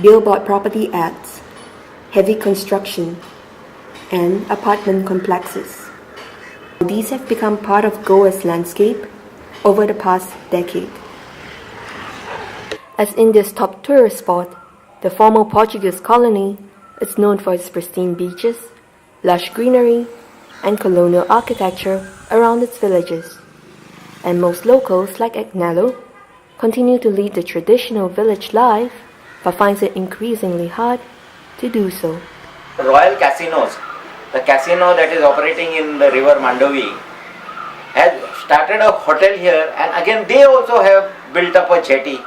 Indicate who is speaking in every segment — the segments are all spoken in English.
Speaker 1: billboard property ads, heavy construction, and apartment complexes. These have become part of Goa's landscape over the past decade. As India's top tourist spot, the former Portuguese colony is known for its pristine beaches, lush greenery, and colonial architecture around its villages. And most locals, like Agnello, continue to lead the traditional village life, but finds it increasingly hard to do so.
Speaker 2: Royal Casinos, the casino that is operating in the river Mandovi, has started a hotel here, and again they also have built up a jetty,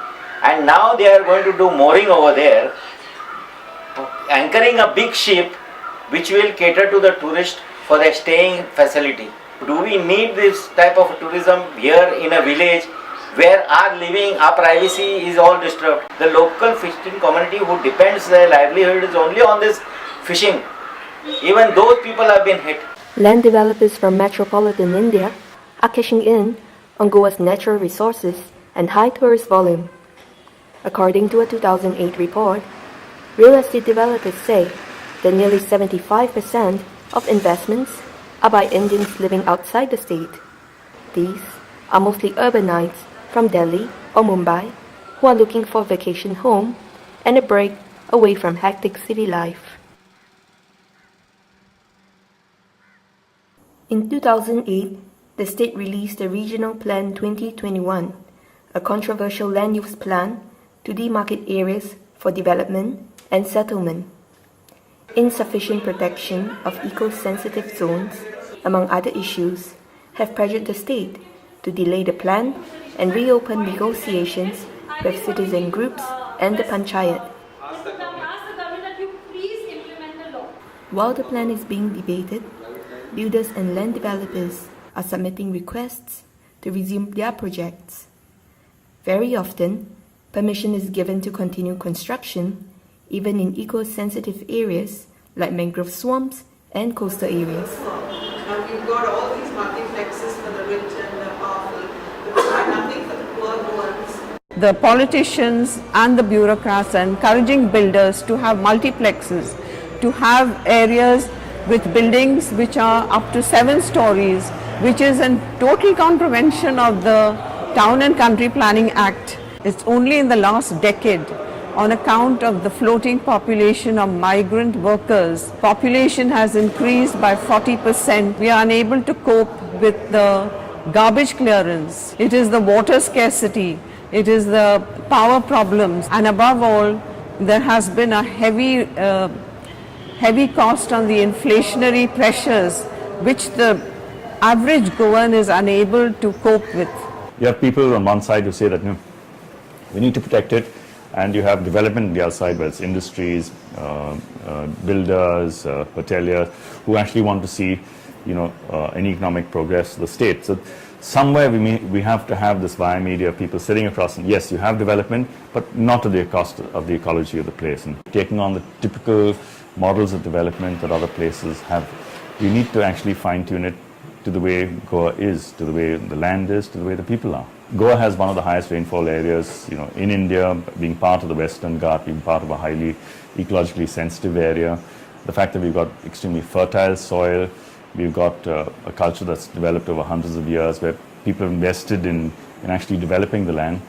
Speaker 2: and now they are going to do mooring over there, anchoring a big ship which will cater to the tourist for their staying facility. Do we need this type of tourism here in a village where our living, our privacy is all disturbed? The local fishing community who depends their livelihood is only on this fishing. Even those people have been hit.
Speaker 1: Land developers from metropolitan India are cashing in on Goa's natural resources and high tourist volume. According to a 2008 report, real estate developers say that nearly 75% of investments are by Indians living outside the state. These are mostly urbanites from Delhi or Mumbai who are looking for a vacation home and a break away from hectic city life. In 2008, the state released the Regional Plan 2021, a controversial land use plan to demarcate areas for development and settlement. Insufficient protection of eco-sensitive zones, among other issues, have pressured the state to delay the plan and reopen negotiations with citizen groups and the panchayat. While the plan is being debated, builders and land developers are submitting requests to resume their projects. Very often, permission is given to continue construction even in eco-sensitive areas like mangrove swamps and coastal areas.
Speaker 3: Now we've got all these multiplexes for the rich and the powerful, but nothing for the poor ones.
Speaker 4: The politicians and the bureaucrats are encouraging builders to have multiplexes, to have areas with buildings which are up to 7 stories, which is in total contravention of the Town and Country Planning Act. It's only in the last decade, on account of the floating population of migrant workers, population has increased by 40%. We are unable to cope with the garbage clearance. It is the water scarcity. It is the power problems. And above all, there has been a heavy cost on the inflationary pressures, which the average Goan is unable to cope with.
Speaker 5: You have people on one side who say that, no, we need to protect it. And you have development on the other side, where it's industries, builders, hoteliers, who actually want to see, an economic progress of the state. So somewhere we have to have this via media people sitting across, and yes, you have development, but not at the cost of the ecology of the place. And taking on the typical models of development that other places have, you need to actually fine-tune it to the way Goa is, to the way the land is, to the way the people are. Goa has one of the highest rainfall areas, in India, being part of the Western Ghat, being part of a highly ecologically sensitive area. The fact that we've got extremely fertile soil, we've got a culture that's developed over hundreds of years where people have invested in actually developing the land.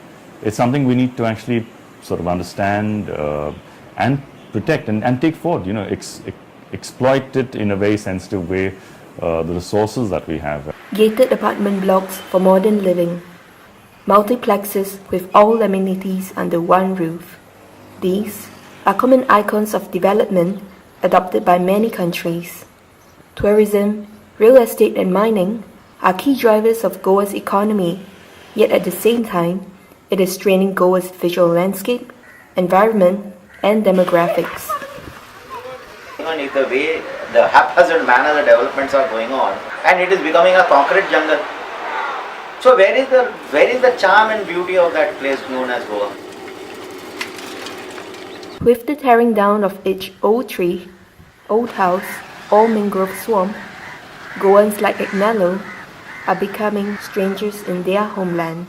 Speaker 5: It's something we need to actually sort of understand and protect and take forward, exploit it in a very sensitive way, the resources that we have.
Speaker 1: Gated apartment blocks for modern living. Multiplexes with all amenities under one roof. These are common icons of development adopted by many countries. Tourism, real estate and mining are key drivers of Goa's economy, yet at the same time, it is straining Goa's visual landscape, environment and demographics.
Speaker 2: If the way the haphazard manner the developments are going on, and it is becoming a concrete jungle. So where is the charm and beauty of that place known as Goa?
Speaker 1: With the tearing down of each old tree, old house, or mangrove swamp, Goans like Agnello are becoming strangers in their homeland.